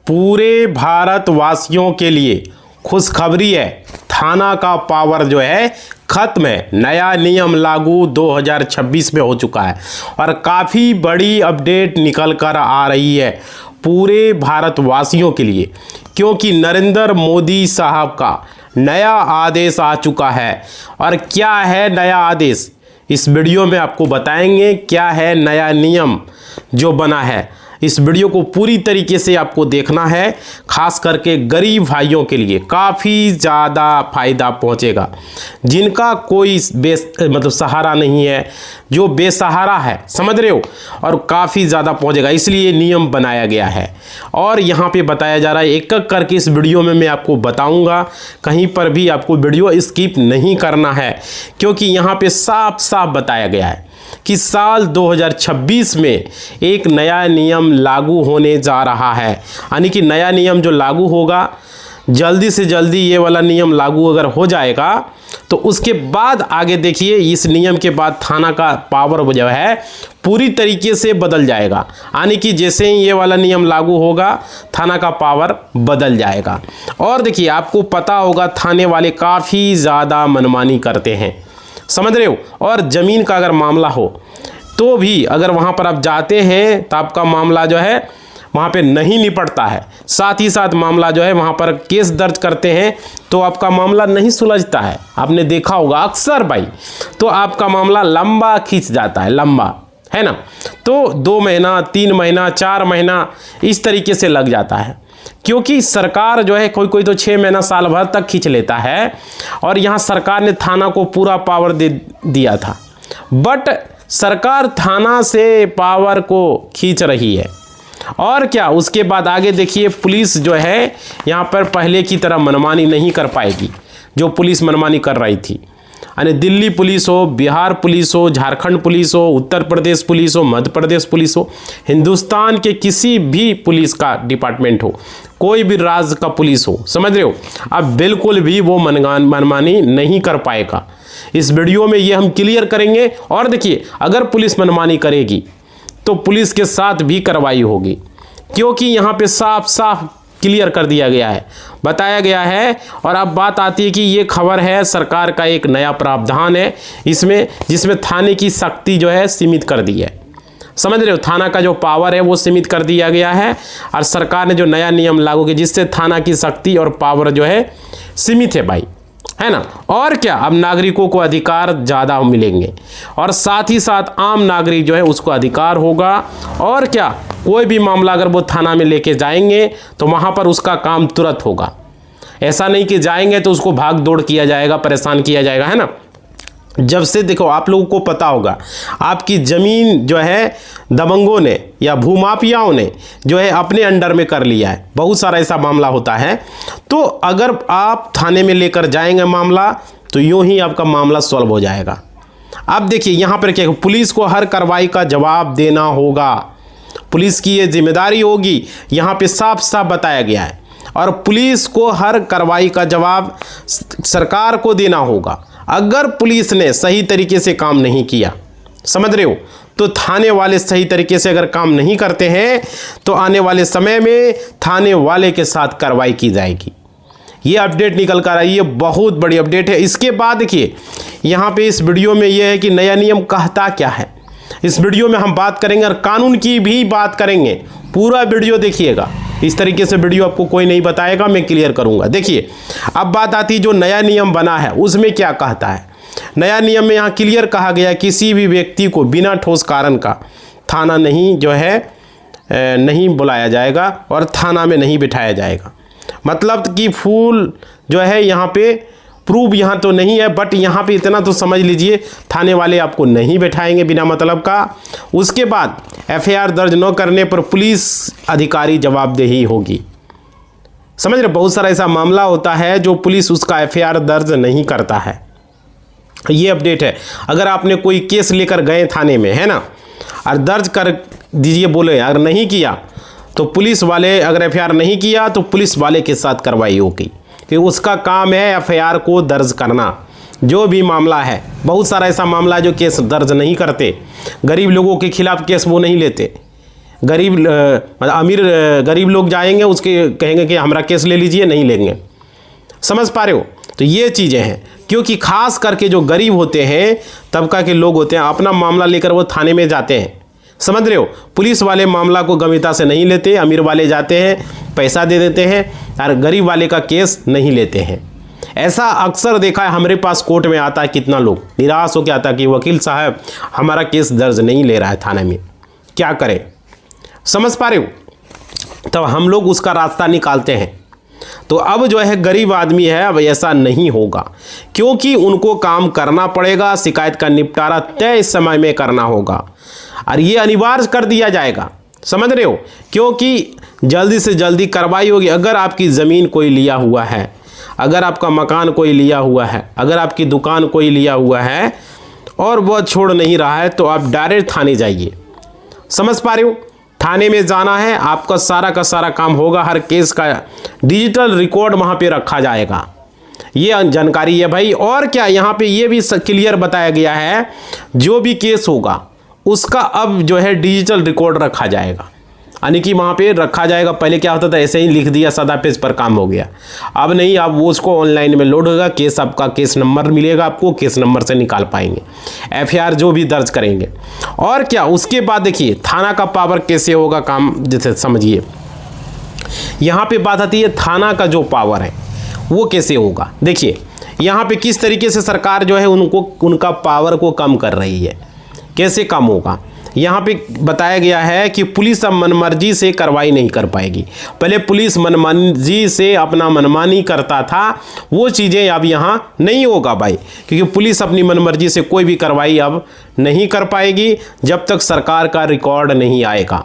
पूरे भारतवासियों के लिए खुशखबरी है। थाना का पावर जो है खत्म है। नया नियम लागू 2026 में हो चुका है और काफ़ी बड़ी अपडेट निकल कर आ रही है पूरे भारतवासियों के लिए, क्योंकि नरेंद्र मोदी साहब का नया आदेश आ चुका है। और क्या है नया आदेश, इस वीडियो में आपको बताएंगे क्या है नया नियम जो बना है। इस वीडियो को पूरी तरीके से आपको देखना है, खास करके गरीब भाइयों के लिए काफ़ी ज़्यादा फायदा पहुंचेगा। जिनका कोई सहारा नहीं है, जो बेसहारा है, समझ रहे हो, और काफ़ी ज़्यादा पहुंचेगा, इसलिए नियम बनाया गया है। और यहाँ पे बताया जा रहा है, एक एक करके इस वीडियो में मैं आपको बताऊंगा। कहीं पर भी आपको वीडियो स्किप नहीं करना है, क्योंकि यहाँ पे साफ साफ बताया गया है कि साल 2026 में एक नया नियम लागू होने जा रहा है। यानी कि नया नियम जो लागू होगा, जल्दी से जल्दी ये वाला नियम लागू अगर हो जाएगा तो उसके बाद आगे देखिए, इस नियम के बाद थाना का पावर जो है पूरी तरीके से बदल जाएगा। यानी कि जैसे ही ये वाला नियम लागू होगा, थाना का पावर बदल जाएगा। और देखिए, आपको पता होगा थाने वाले काफ़ी ज़्यादा मनमानी करते हैं, समझ रहे हो। और ज़मीन का अगर मामला हो तो भी अगर वहाँ पर आप जाते हैं तो आपका मामला जो है वहाँ पे नहीं निपटता है। साथ ही साथ मामला जो है वहाँ पर केस दर्ज करते हैं तो आपका मामला नहीं सुलझता है। आपने देखा होगा अक्सर भाई, तो आपका मामला लंबा खींच जाता है, लंबा, है ना। तो 2 महीना, 3 महीना, 4 महीना इस तरीके से लग जाता है, क्योंकि सरकार जो है कोई तो 6 महीना, साल भर तक खींच लेता है। और यहाँ सरकार ने थाना को पूरा पावर दे दिया था, बट सरकार थाना से पावर को खींच रही है। और क्या, उसके बाद आगे देखिए, पुलिस जो है यहाँ पर पहले की तरह मनमानी नहीं कर पाएगी, जो पुलिस मनमानी कर रही थी। यानी दिल्ली पुलिस हो, बिहार पुलिस हो, झारखंड पुलिस हो, उत्तर प्रदेश पुलिस हो, मध्य प्रदेश पुलिस हो, हिंदुस्तान के किसी भी पुलिस का डिपार्टमेंट हो, कोई भी राज्य का पुलिस हो, समझ रहे हो, अब बिल्कुल भी वो मनमानी नहीं कर पाएगा। इस वीडियो में ये हम क्लियर करेंगे। और देखिए, अगर पुलिस मनमानी करेगी तो पुलिस के साथ भी कार्रवाई होगी, क्योंकि यहाँ पे साफ साफ क्लियर कर दिया गया है, बताया गया है। और अब बात आती है कि ये खबर है, सरकार का एक नया प्रावधान है इसमें, जिसमें थाने की शक्ति जो है सीमित कर दी है, समझ रहे हो। थाना का जो पावर है वो सीमित कर दिया गया है, और सरकार ने जो नया नियम लागू किया जिससे थाना की शक्ति और पावर जो है सीमित है भाई, है ना। और क्या, अब नागरिकों को अधिकार ज़्यादा मिलेंगे, और साथ ही साथ आम नागरिक जो है उसको अधिकार होगा। और क्या, कोई भी मामला अगर वो थाना में लेके जाएंगे तो वहाँ पर उसका काम तुरंत होगा। ऐसा नहीं कि जाएंगे तो उसको भाग दौड़ किया जाएगा, परेशान किया जाएगा, है ना। जब से देखो, आप लोगों को पता होगा, आपकी ज़मीन जो है दबंगों ने या भूमाफियाओं ने जो है अपने अंडर में कर लिया है, बहुत सारा ऐसा मामला होता है। तो अगर आप थाने में लेकर जाएंगे मामला तो यूं ही आपका मामला सॉल्व हो जाएगा। अब देखिए, यहाँ पर क्या, पुलिस को हर कार्रवाई का जवाब देना होगा, पुलिस की ये जिम्मेदारी होगी, यहाँ पे साफ साफ बताया गया है। और पुलिस को हर कार्रवाई का जवाब सरकार को देना होगा। अगर पुलिस ने सही तरीके से काम नहीं किया, समझ रहे हो, तो थाने वाले सही तरीके से अगर काम नहीं करते हैं तो आने वाले समय में थाने वाले के साथ कार्रवाई की जाएगी। ये अपडेट निकल कर आई है, बहुत बड़ी अपडेट है। इसके बाद देखिए, यहाँ पे इस वीडियो में ये है कि नया नियम कहता क्या है। इस वीडियो में हम बात करेंगे और कानून की भी बात करेंगे। पूरा वीडियो देखिएगा, इस तरीके से वीडियो आपको कोई नहीं बताएगा, मैं क्लियर करूंगा। देखिए, अब बात आती है जो नया नियम बना है उसमें क्या कहता है। नया नियम में यहाँ क्लियर कहा गया है, किसी भी व्यक्ति को बिना ठोस कारण का थाना नहीं जो है नहीं बुलाया जाएगा और थाना में नहीं बिठाया जाएगा। मतलब कि फुल जो है यहाँ पे प्रूफ यहाँ तो नहीं है, बट यहाँ पे इतना तो समझ लीजिए, थाने वाले आपको नहीं बैठाएंगे बिना मतलब का। उसके बाद एफआईआर दर्ज न करने पर पुलिस अधिकारी जवाबदेही होगी, समझ रहे। बहुत सारा ऐसा मामला होता है जो पुलिस उसका एफआईआर दर्ज नहीं करता है। ये अपडेट है। अगर आपने कोई केस लेकर गए थाने में, है ना, और दर्ज कर दीजिए बोले, अगर नहीं किया तो पुलिस वाले, अगर एफआईआर नहीं किया तो पुलिस वाले के साथ कार्रवाई होगी, कि उसका काम है एफआईआर को दर्ज करना। जो भी मामला है, बहुत सारा ऐसा मामला है जो केस दर्ज नहीं करते, गरीब लोगों के खिलाफ केस वो नहीं लेते, गरीब मतलब अमीर गरीब लोग जाएंगे, उसके कहेंगे कि हमारा केस ले लीजिए, नहीं लेंगे। समझ पा रहे हो? तो ये चीज़ें हैं, क्योंकि खास करके जो गरीब होते हैं, तबका के लोग होते हैं, अपना मामला लेकर वो थाने में जाते हैं। समझ रहे हो? पुलिस वाले मामला को गंभीरता से नहीं लेते, अमीर वाले जाते हैं, पैसा दे देते हैं, और गरीब वाले का केस नहीं लेते हैं। ऐसा अक्सर देखा है, हमारे पास कोर्ट में आता है, कितना लोग निराश होकर आता है कि वकील साहब हमारा केस दर्ज नहीं ले रहा है थाने में, क्या करें। समझ पा रहे हो? तब हम लोग उसका रास्ता निकालते हैं। तो अब जो है गरीब आदमी है, अब ऐसा नहीं होगा, क्योंकि उनको काम करना पड़ेगा, शिकायत का निपटारा तय समय में करना होगा, और ये अनिवार्य कर दिया जाएगा। समझ रहे हो? क्योंकि जल्दी से जल्दी कार्रवाई होगी। अगर आपकी ज़मीन कोई लिया हुआ है, अगर आपका मकान कोई लिया हुआ है, अगर आपकी दुकान कोई लिया हुआ है और वह छोड़ नहीं रहा है, तो आप डायरेक्ट थाने जाइए। समझ पा रहे हो? थाने में जाना है, आपका सारा का सारा काम होगा, हर केस का डिजिटल रिकॉर्ड वहाँ पे रखा जाएगा। ये जानकारी है भाई। और क्या, यहाँ पे ये भी क्लियर बताया गया है, जो भी केस होगा उसका अब जो है डिजिटल रिकॉर्ड रखा जाएगा, यानी कि वहाँ पे रखा जाएगा। पहले क्या होता था, ऐसे ही लिख दिया, सादा पेज पर काम हो गया। अब नहीं, अब वो उसको ऑनलाइन में लोड होगा, केस आपका केस नंबर मिलेगा आपको, केस नंबर से निकाल पाएंगे, एफआईआर जो भी दर्ज करेंगे। और क्या, उसके बाद देखिए थाना का पावर कैसे होगा काम, जैसे समझिए यहाँ पे बात आती है थाना का जो पावर है वो कैसे होगा। देखिए यहाँ पे किस तरीके से सरकार जो है उनका पावर को कम कर रही है, कैसे कम होगा। यहाँ पे बताया गया है कि पुलिस अब मनमर्जी से कार्रवाई नहीं कर पाएगी। पहले पुलिस मनमर्जी से अपना मनमानी करता था, वो चीज़ें अब यहाँ नहीं होगा भाई, क्योंकि पुलिस अपनी मनमर्जी से कोई भी कार्रवाई अब नहीं कर पाएगी जब तक सरकार का रिकॉर्ड नहीं आएगा।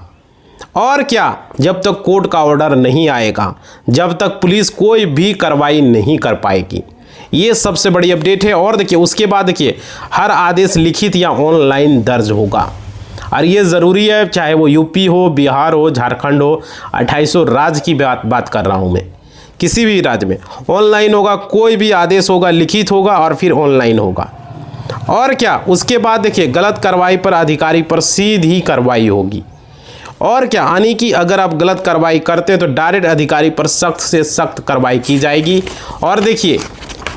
और क्या, जब तक कोर्ट का ऑर्डर नहीं आएगा, जब तक पुलिस कोई भी कार्रवाई नहीं कर पाएगी। ये सबसे बड़ी अपडेट है। और देखिए उसके बाद देखिए हर आदेश लिखित या ऑनलाइन दर्ज होगा, और ये ज़रूरी है, चाहे वो यूपी हो, बिहार हो, झारखंड हो, 2800 राज्य की बात कर रहा हूँ मैं, किसी भी राज्य में ऑनलाइन होगा। कोई भी आदेश होगा लिखित होगा और फिर ऑनलाइन होगा। और क्या, उसके बाद देखिए गलत कार्रवाई पर अधिकारी पर सीधी कार्रवाई होगी। और क्या, यानी कि अगर आप गलत कार्रवाई करते हैं तो डायरेक्ट अधिकारी पर सख्त से सख्त कार्रवाई की जाएगी। और देखिए,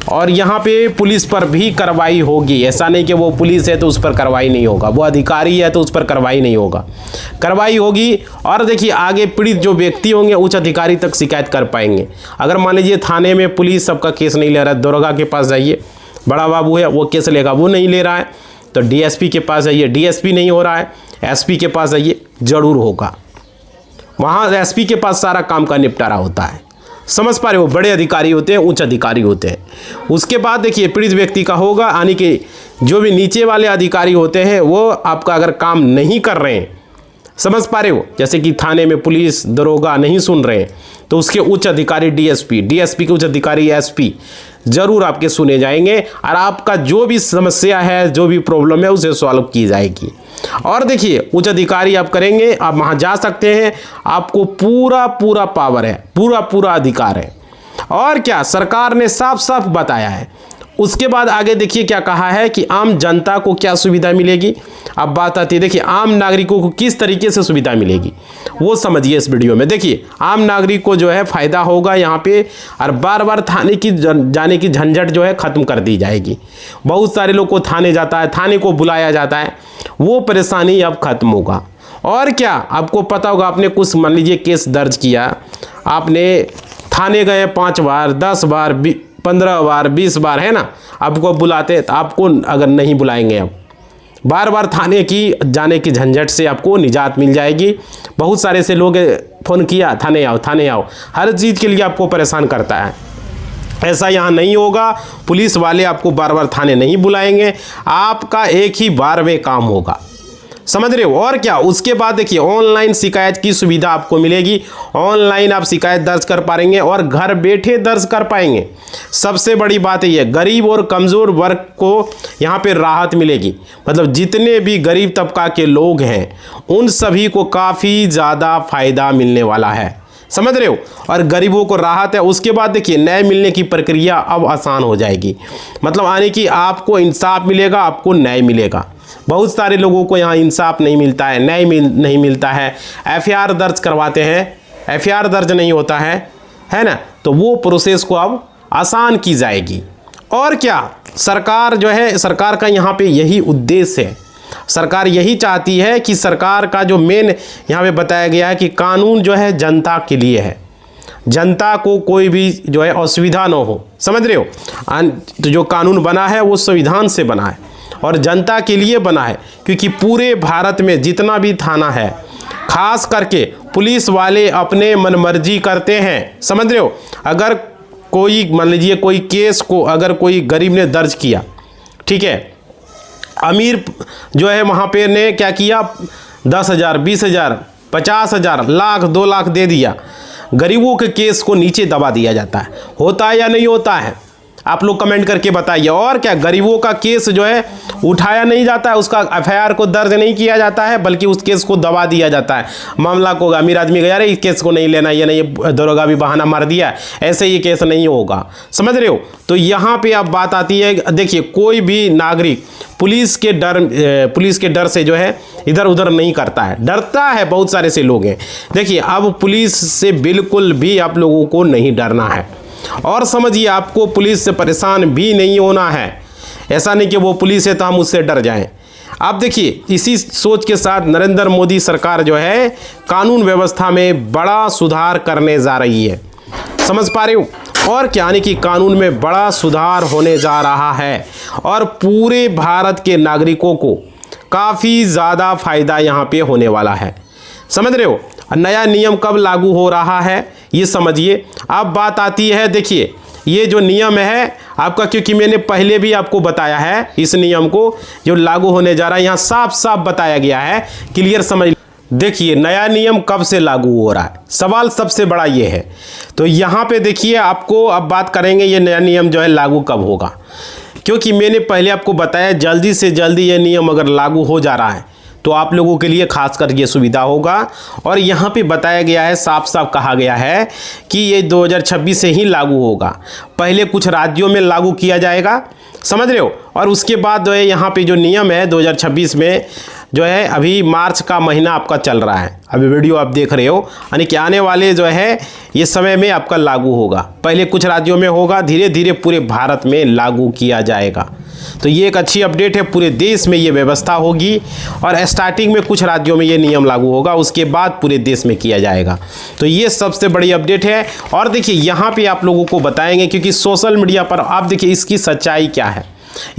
और यहाँ पे पुलिस पर भी कार्रवाई होगी। ऐसा नहीं कि वो पुलिस है तो उस पर कार्रवाई नहीं होगा, वो अधिकारी है तो उस पर कार्रवाई नहीं होगा, कार्रवाई होगी। और देखिए आगे पीड़ित जो व्यक्ति होंगे उच्च अधिकारी तक शिकायत कर पाएंगे। अगर मान लीजिए थाने में पुलिस सबका केस नहीं ले रहा है, दरोगा के पास जाइए, बड़ा बाबू है वो केस लेगा, वो नहीं ले रहा है तो डीएसपी के पास जाइए, डीएसपी नहीं हो रहा है एसपी के पास जाइए, जरूर होगा। वहाँ एसपी के पास सारा काम का निपटारा होता है। समझ पा रहे हो? बड़े अधिकारी होते हैं, उच्च अधिकारी होते हैं। उसके बाद देखिए पीड़ित व्यक्ति का होगा, यानी कि जो भी नीचे वाले अधिकारी होते हैं वो आपका अगर काम नहीं कर रहे हैं, समझ पा रहे हो, जैसे कि थाने में पुलिस दरोगा नहीं सुन रहे हैं, तो उसके उच्च अधिकारी डीएसपी, डीएसपी के उच्च अधिकारी एसपी जरूर आपके सुने जाएंगे, और आपका जो भी समस्या है, जो भी प्रॉब्लम है उसे सॉल्व की जाएगी। और देखिए उच्च अधिकारी आप करेंगे, आप वहाँ जा सकते हैं, आपको पूरा पूरा पावर है, पूरा पूरा अधिकार है। और क्या, सरकार ने साफ साफ बताया है। उसके बाद आगे देखिए क्या कहा है कि आम जनता को क्या सुविधा मिलेगी। अब बात आती है, देखिए आम नागरिकों को किस तरीके से सुविधा मिलेगी वो समझिए इस वीडियो में। देखिए आम नागरिक को जो है फ़ायदा होगा यहाँ पे, और बार बार थाने की जाने की झंझट जो है ख़त्म कर दी जाएगी। बहुत सारे लोग को थाने जाता है, थाने को बुलाया जाता है, वो परेशानी अब ख़त्म होगा। और क्या, आपको पता होगा, आपने कुछ मान लीजिए केस दर्ज किया, आपने थाने गए 5 बार, 10 बार, 15 बार, 20 बार, है ना, आपको बुलाते, तो आपको अगर नहीं बुलाएंगे, अब बार बार थाने की जाने की झंझट से आपको निजात मिल जाएगी। बहुत सारे से लोग फ़ोन किया, थाने आओ, थाने आओ, हर चीज़ के लिए आपको परेशान करता है। ऐसा यहाँ नहीं होगा, पुलिस वाले आपको बार बार थाने नहीं बुलाएंगे, आपका एक ही बार में काम होगा। समझ रहे हो? और क्या, उसके बाद देखिए ऑनलाइन शिकायत की सुविधा आपको मिलेगी। ऑनलाइन आप शिकायत दर्ज कर पाएंगे और घर बैठे दर्ज कर पाएंगे। सबसे बड़ी बात ये है, गरीब और कमज़ोर वर्ग को यहाँ पे राहत मिलेगी। मतलब जितने भी गरीब तबका के लोग हैं उन सभी को काफ़ी ज़्यादा फ़ायदा मिलने वाला है। समझ रहे हो? और गरीबों को राहत है। उसके बाद देखिए न्याय मिलने की प्रक्रिया अब आसान हो जाएगी। मतलब आने की आपको इंसाफ मिलेगा, आपको न्याय मिलेगा। बहुत सारे लोगों को यहाँ इंसाफ नहीं मिलता है, न्याय नहीं मिलता है। एफआईआर दर्ज करवाते हैं, एफआईआर दर्ज नहीं होता है ना। तो वो प्रोसेस को अब आसान की जाएगी। और क्या सरकार जो है, सरकार का यहाँ पे यही उद्देश्य है। सरकार यही चाहती है कि सरकार का जो मेन यहाँ पे बताया गया है कि कानून जो है जनता के लिए है, जनता को कोई भी जो है असुविधा न हो, समझ रहे हो। तो जो कानून बना है वो संविधान से बना है और जनता के लिए बना है, क्योंकि पूरे भारत में जितना भी थाना है, खास करके पुलिस वाले अपने मनमर्जी करते हैं, समझ रहे हो। अगर कोई मान लीजिए कोई केस को अगर कोई गरीब ने दर्ज किया, ठीक है, अमीर जो है वहाँ पे ने क्या किया, 10,000, 20,000, 50,000, लाख, 2 लाख दे दिया, गरीबों के केस को नीचे दबा दिया जाता है। होता है या नहीं होता है, आप लोग कमेंट करके बताइए। और क्या गरीबों का केस जो है उठाया नहीं जाता है, उसका एफआईआर को दर्ज नहीं किया जाता है, बल्कि उस केस को दबा दिया जाता है। मामला को अमीर आदमी गया, इस केस को नहीं लेना, ये नहीं, दरोगा भी बहाना मार दिया, ऐसे ये केस नहीं होगा, समझ रहे हो। तो यहाँ पे अब बात आती है, देखिए कोई भी नागरिक पुलिस के डर से जो है इधर उधर नहीं करता है, डरता है, बहुत सारे से लोग हैं। देखिए अब पुलिस से बिल्कुल भी आप लोगों को नहीं डरना है। और समझिए आपको पुलिस से परेशान भी नहीं होना है, ऐसा नहीं कि वो पुलिस है तो हम उससे डर जाएं। आप देखिए इसी सोच के साथ नरेंद्र मोदी सरकार जो है कानून व्यवस्था में बड़ा सुधार करने जा रही है, समझ पा रहे हो। और क्या, यानी कि कानून में बड़ा सुधार होने जा रहा है और पूरे भारत के नागरिकों को काफ़ी ज़्यादा फायदा यहाँ पे होने वाला है, समझ रहे हो। नया नियम कब लागू हो रहा है ये समझिए। अब बात आती है, देखिए ये जो नियम है आपका, क्योंकि मैंने पहले भी आपको बताया है इस नियम को जो लागू होने जा रहा है, यहाँ साफ साफ बताया गया है, क्लियर समझ। देखिए नया नियम कब से लागू हो रहा है, सवाल सबसे बड़ा ये है। तो यहाँ पे देखिए आपको अब बात करेंगे ये नया नियम जो है लागू कब होगा, क्योंकि मैंने पहले आपको बताया जल्दी से जल्दी ये नियम अगर लागू हो जा रहा है तो आप लोगों के लिए खासकर ये सुविधा होगा। और यहाँ पे बताया गया है, साफ साफ कहा गया है कि ये 2026 से ही लागू होगा। पहले कुछ राज्यों में लागू किया जाएगा, समझ रहे हो, और उसके बाद जो है यहाँ पे जो नियम है 2026 में जो है, अभी मार्च का महीना आपका चल रहा है, अभी वीडियो आप देख रहे हो, यानी कि आने वाले जो है ये समय में आपका लागू होगा। पहले कुछ राज्यों में होगा, धीरे धीरे पूरे भारत में लागू किया जाएगा। तो ये एक अच्छी अपडेट है, पूरे देश में ये व्यवस्था होगी और स्टार्टिंग में कुछ राज्यों में ये नियम लागू होगा, उसके बाद पूरे देश में किया जाएगा। तो ये सबसे बड़ी अपडेट है। और देखिए यहाँ पे आप लोगों को बताएंगे, क्योंकि सोशल मीडिया पर आप देखिए इसकी सच्चाई क्या है,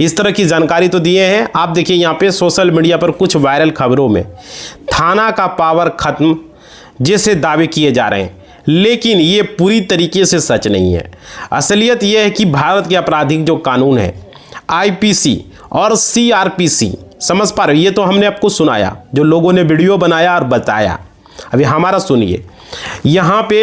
इस तरह की जानकारी तो दिए हैं। आप देखिए यहाँ पे सोशल मीडिया पर कुछ वायरल खबरों में थाना का पावर खत्म जैसे दावे किए जा रहे हैं, लेकिन ये पूरी तरीके से सच नहीं है। असलियत यह है कि भारत के आपराधिक जो कानून है आईपीसी और सीआरपीसी, समझ पा रहे हो, ये तो हमने आपको सुनाया, जो लोगों ने वीडियो बनाया और बताया। अभी हमारा सुनिए, यहाँ पे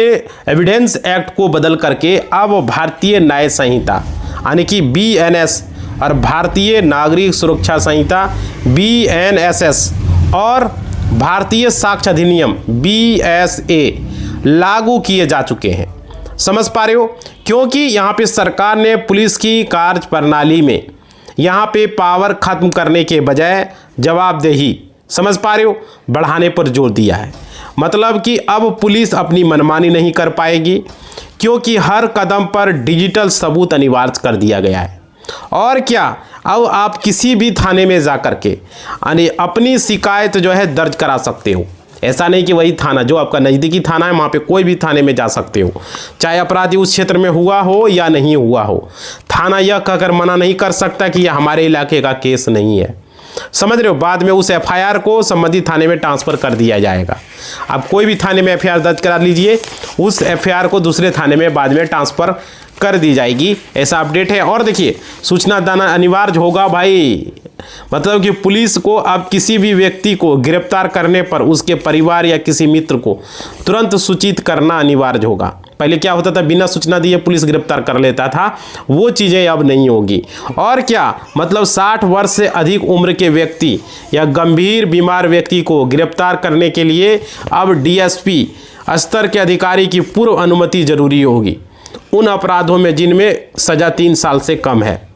एविडेंस एक्ट को बदल करके अब भारतीय न्याय संहिता यानी कि बीएनएस और भारतीय नागरिक सुरक्षा संहिता बीएनएसएस और भारतीय साक्ष्य अधिनियम बीएसए लागू किए जा चुके हैं, समझ पा रहे हो। क्योंकि यहाँ पे सरकार ने पुलिस की कार्य प्रणाली में यहाँ पे पावर खत्म करने के बजाय जवाबदेही, समझ पा रहे हो, बढ़ाने पर जोर दिया है। मतलब कि अब पुलिस अपनी मनमानी नहीं कर पाएगी, क्योंकि हर कदम पर डिजिटल सबूत अनिवार्य कर दिया गया है। और क्या, अब आप किसी भी थाने में जा कर के अपनी शिकायत जो है दर्ज करा सकते हो। ऐसा नहीं कि वही थाना जो आपका नज़दीकी थाना है वहाँ पे कोई भी थाने में जा सकते हो, चाहे अपराधी उस क्षेत्र में हुआ हो या नहीं हुआ हो। थाना यह कहकर मना नहीं कर सकता कि यह हमारे इलाके का केस नहीं है, समझ रहे हो। बाद में उस एफआईआर को संबंधित थाने में ट्रांसफ़र कर दिया जाएगा। आप कोई भी थाने में एफआईआर दर्ज करा लीजिए, उस एफआईआर को दूसरे थाने में बाद में ट्रांसफ़र कर दी जाएगी, ऐसा अपडेट है। और देखिए सूचना देना अनिवार्य होगा भाई, मतलब कि पुलिस को अब किसी भी व्यक्ति को गिरफ्तार करने पर उसके परिवार या किसी मित्र को तुरंत सूचित करना अनिवार्य होगा। पहले क्या होता था, बिना सूचना दिए पुलिस गिरफ्तार कर लेता था, वो चीज़ें अब नहीं होगी। और क्या, मतलब 60 वर्ष से अधिक उम्र के व्यक्ति या गंभीर बीमार व्यक्ति को गिरफ्तार करने के लिए अब डीएसपी स्तर के अधिकारी की पूर्व अनुमति जरूरी होगी उन अपराधों में जिनमें सज़ा 3 साल से कम है,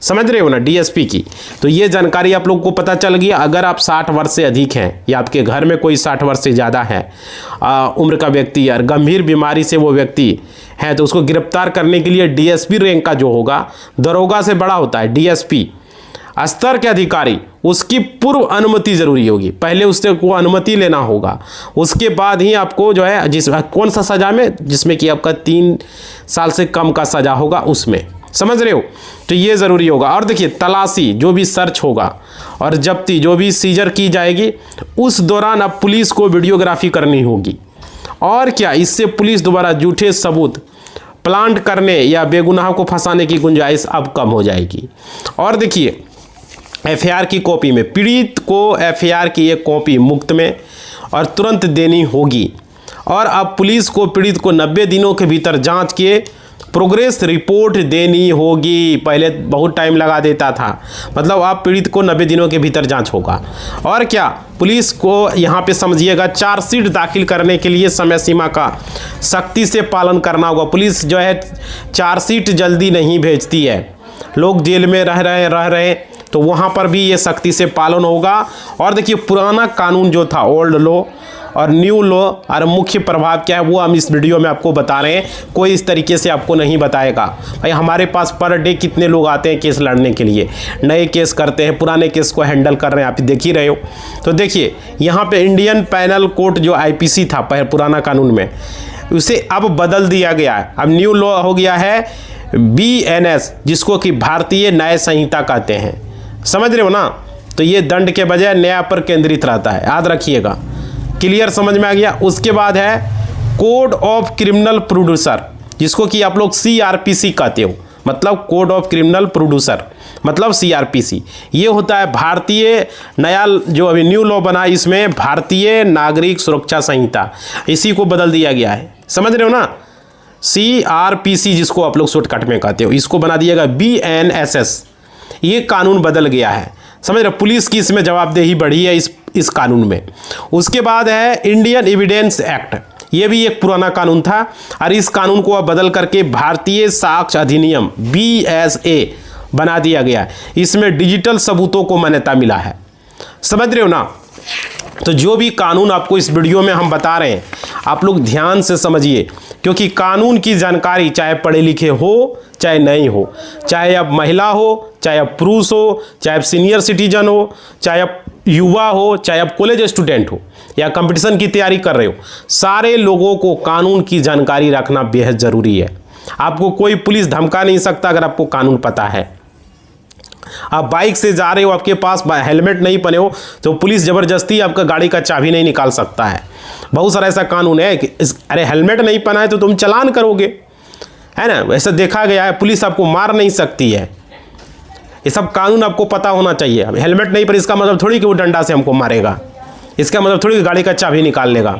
समझ रहे हो ना, डीएसपी की। तो ये जानकारी आप लोगों को पता चल गई। अगर आप 60 वर्ष से अधिक हैं या आपके घर में कोई 60 वर्ष से ज़्यादा है उम्र का व्यक्ति या गंभीर बीमारी से वो व्यक्ति है, तो उसको गिरफ्तार करने के लिए डीएसपी रैंक का जो होगा, दरोगा से बड़ा होता है, डीएसपी स्तर के अधिकारी, उसकी पूर्व अनुमति जरूरी होगी। पहले उससे को अनुमति लेना होगा, उसके बाद ही आपको जो है कौन सा सजा में, जिसमें कि आपका 3 साल से कम का सजा होगा उसमें, समझ रहे हो। तो ये ज़रूरी होगा। और देखिए, तलाशी जो भी सर्च होगा और जब्ती जो भी सीजर की जाएगी, उस दौरान अब पुलिस को वीडियोग्राफी करनी होगी। और क्या, इससे पुलिस द्वारा झूठे सबूत प्लांट करने या बेगुनाह को फंसाने की गुंजाइश अब कम हो जाएगी। और देखिए, एफआईआर की कॉपी में पीड़ित को एफआईआर की एक कॉपी मुफ्त में और तुरंत देनी होगी। और अब पुलिस को पीड़ित को 90 दिनों के भीतर जांच के प्रोग्रेस रिपोर्ट देनी होगी। पहले बहुत टाइम लगा देता था, मतलब आप पीड़ित को 90 दिनों के भीतर जांच होगा। और क्या, पुलिस को यहाँ पे समझिएगा, चार्जशीट दाखिल करने के लिए समय सीमा का सख्ती से पालन करना होगा। पुलिस जो है चार्जशीट जल्दी नहीं भेजती है, लोग जेल में रह रहे तो वहाँ पर भी ये सख्ती से पालन होगा। और देखिए, पुराना कानून जो था, ओल्ड लॉ और न्यू लॉ, और मुख्य प्रभाव क्या है वो हम इस वीडियो में आपको बता रहे हैं। कोई इस तरीके से आपको नहीं बताएगा। भाई, हमारे पास पर डे कितने लोग आते हैं केस लड़ने के लिए, नए केस करते हैं, पुराने केस को हैंडल कर रहे हैं, आप देख ही रहे हो। तो देखिए, यहाँ पे इंडियन पैनल कोड जो आईपीसी था पुराना कानून में, उसे अब बदल दिया गया है। अब न्यू लॉ हो गया है बीएनएस, जिसको कि भारतीय न्याय संहिता कहते हैं, समझ रहे हो ना। तो ये दंड के बजाय न्याय पर केंद्रित रहता है, याद रखिएगा। क्लियर, समझ में आ गया। उसके बाद है कोड ऑफ क्रिमिनल प्रोड्यूसर, जिसको कि आप लोग सीआरपीसी कहते हो, मतलब कोड ऑफ क्रिमिनल प्रोड्यूसर मतलब सीआरपीसी। ये होता है भारतीय नया जो अभी न्यू लॉ बना, इसमें भारतीय नागरिक सुरक्षा संहिता, इसी को बदल दिया गया है, समझ रहे हो ना। सीआरपीसी जिसको आप लोग शॉर्टकट में कहते हो, इसको बना दिएगा बीएनएसएस। ये कानून बदल गया है, समझ रहे। पुलिस की इसमें जवाबदेही बढ़ी है इस कानून में। उसके बाद है इंडियन एविडेंस एक्ट, ये भी एक पुराना कानून था और इस कानून को अब बदल करके भारतीय साक्ष्य अधिनियम बीएसए बना दिया गया है। इसमें डिजिटल सबूतों को मान्यता मिला है, समझ रहे हो ना। तो जो भी कानून आपको इस वीडियो में हम बता रहे हैं, आप लोग ध्यान से समझिए, क्योंकि कानून की जानकारी चाहे पढ़े लिखे हो चाहे नहीं हो, चाहे आप महिला हो, चाहे आप पुरुष हो, चाहे आप सीनियर सिटीजन हो, चाहे आप युवा हो, चाहे आप कॉलेज स्टूडेंट हो या कंपटीशन की तैयारी कर रहे हो, सारे लोगों को कानून की जानकारी रखना बेहद ज़रूरी है। आपको कोई पुलिस धमका नहीं सकता अगर आपको कानून पता है। आप बाइक से जा रहे हो, आपके पास हेलमेट नहीं पहने हो, तो पुलिस ज़बरदस्ती आपका गाड़ी का चाबी नहीं निकाल सकता है। बहुत सारा ऐसा कानून है कि अरे हेलमेट नहीं पहना है तो तुम चालान करोगे, है ना, वैसा देखा गया है। पुलिस आपको मार नहीं सकती है, ये सब कानून आपको पता होना चाहिए। हेलमेट नहीं, पर इसका मतलब थोड़ी कि वो डंडा से हमको मारेगा, इसका मतलब थोड़ी कि गाड़ी का चाबी निकाल लेगा।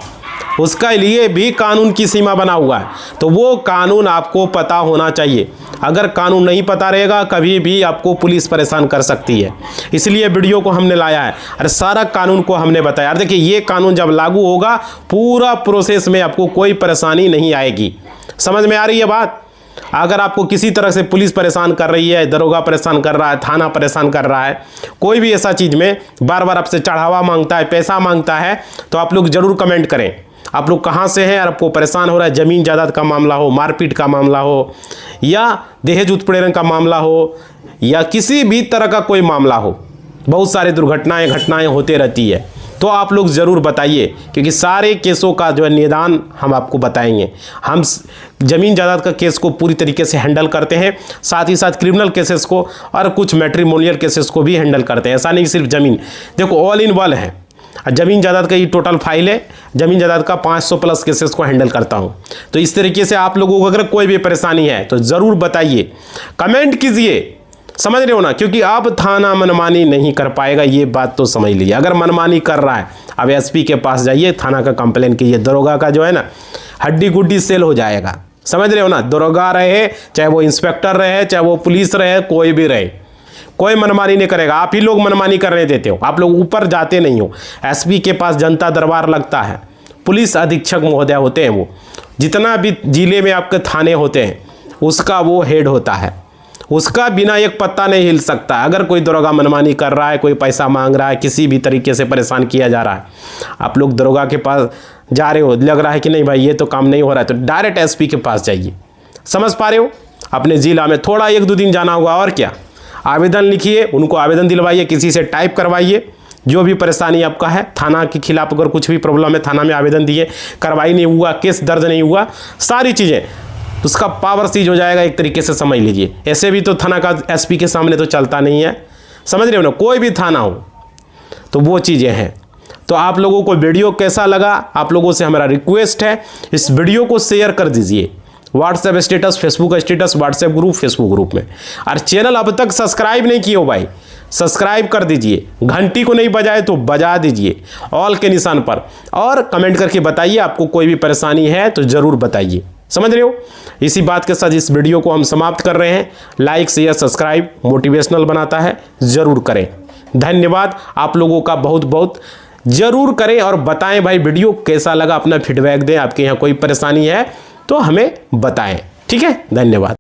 उसका लिए भी कानून की सीमा बना हुआ है, तो वो कानून आपको पता होना चाहिए। अगर कानून नहीं पता रहेगा, कभी भी आपको पुलिस परेशान कर सकती है। इसलिए वीडियो को हमने लाया है और सारा कानून को हमने बताया। देखिए, ये कानून जब लागू होगा, पूरा प्रोसेस में आपको कोई परेशानी नहीं आएगी। समझ में आ रही है बात। अगर आपको किसी तरह से पुलिस परेशान कर रही है, दरोगा परेशान कर रहा है, थाना परेशान कर रहा है, कोई भी ऐसा चीज़ में बार बार आपसे चढ़ावा मांगता है, पैसा मांगता है, तो आप लोग ज़रूर कमेंट करें आप लोग कहाँ से हैं और आपको परेशान हो रहा है। ज़मीन जायदाद का मामला हो, मारपीट का मामला हो, या दहेज उत्पीड़न का मामला हो, या किसी भी तरह का कोई मामला हो, बहुत सारे घटनाएं होते रहती है, तो आप लोग ज़रूर बताइए, क्योंकि सारे केसों का जो है निदान हम आपको बताएंगे। हम ज़मीन जायदाद का केस को पूरी तरीके से हैंडल करते हैं, साथ ही साथ क्रिमिनल केसेस को और कुछ मैट्रिमोनियल केसेस को भी हैंडल करते हैं। ऐसा नहीं सिर्फ ज़मीन, देखो ऑल इन वन है। ज़मीन जायदाद का ये टोटल फाइल है, ज़मीन जायदाद का 500 प्लस केसेस को हैंडल करता हूँ। तो इस तरीके से आप लोगों को अगर कोई भी परेशानी है तो ज़रूर बताइए, कमेंट कीजिए, समझ रहे हो ना। क्योंकि अब थाना मनमानी नहीं कर पाएगा, ये बात तो समझ लीजिए। अगर मनमानी कर रहा है, अब एसपी के पास जाइए, थाना का कंप्लेन कीजिए, दरोगा का जो है ना हड्डी गुड्डी सेल हो जाएगा, समझ रहे हो ना। दरोगा रहे, चाहे वो इंस्पेक्टर रहे, चाहे वो पुलिस रहे, कोई भी रहे, कोई मनमानी नहीं करेगा। आप ही लोग मनमानी करने देते हो, आप लोग ऊपर जाते नहीं हो। एसपी के पास जनता दरबार लगता है, पुलिस अधीक्षक महोदय होते हैं, वो जितना भी जिले में आपके थाने होते हैं उसका वो हेड होता है, उसका बिना एक पत्ता नहीं हिल सकता। अगर कोई दरोगा मनमानी कर रहा है, कोई पैसा मांग रहा है, किसी भी तरीके से परेशान किया जा रहा है, आप लोग दरोगा के पास जा रहे हो, लग रहा है कि नहीं भाई ये तो काम नहीं हो रहा है, तो डायरेक्ट एसपी के पास जाइए। समझ पा रहे हो? अपने जिला में थोड़ा 1-2 दिन जाना होगा और क्या। आवेदन लिखिए, उनको आवेदन दिलवाइए, किसी से टाइप करवाइए, जो भी परेशानी आपका है। थाना के खिलाफ अगर कुछ भी प्रॉब्लम है, थाना में आवेदन दिए, कार्रवाई नहीं हुआ, केस दर्ज नहीं हुआ, सारी चीज़ें, उसका पावर सीज हो जाएगा। एक तरीके से समझ लीजिए। ऐसे भी तो थाना का एसपी के सामने तो चलता नहीं है, समझ रहे हो ना। कोई भी थाना हो तो वो चीज़ें हैं। तो आप लोगों को वीडियो कैसा लगा, आप लोगों से हमारा रिक्वेस्ट है, इस वीडियो को शेयर कर दीजिए। WhatsApp status, Facebook status, WhatsApp group, Facebook group में। और चैनल अब तक सब्सक्राइब नहीं किए हो भाई, सब्सक्राइब कर दीजिए। घंटी को नहीं बजाए तो बजा दीजिए, ऑल के निशान पर। और कमेंट करके बताइए, आपको कोई भी परेशानी है तो ज़रूर बताइए। समझ रहे हो? इसी बात के साथ इस वीडियो को हम समाप्त कर रहे हैं। लाइक, शेयर, सब्सक्राइब मोटिवेशनल बनाता है, ज़रूर करें। धन्यवाद आप लोगों का, बहुत बहुत ज़रूर करें। और बताएं भाई वीडियो कैसा लगा, अपना फीडबैक दें। आपके यहाँ कोई परेशानी है तो हमें बताएं। ठीक है, धन्यवाद।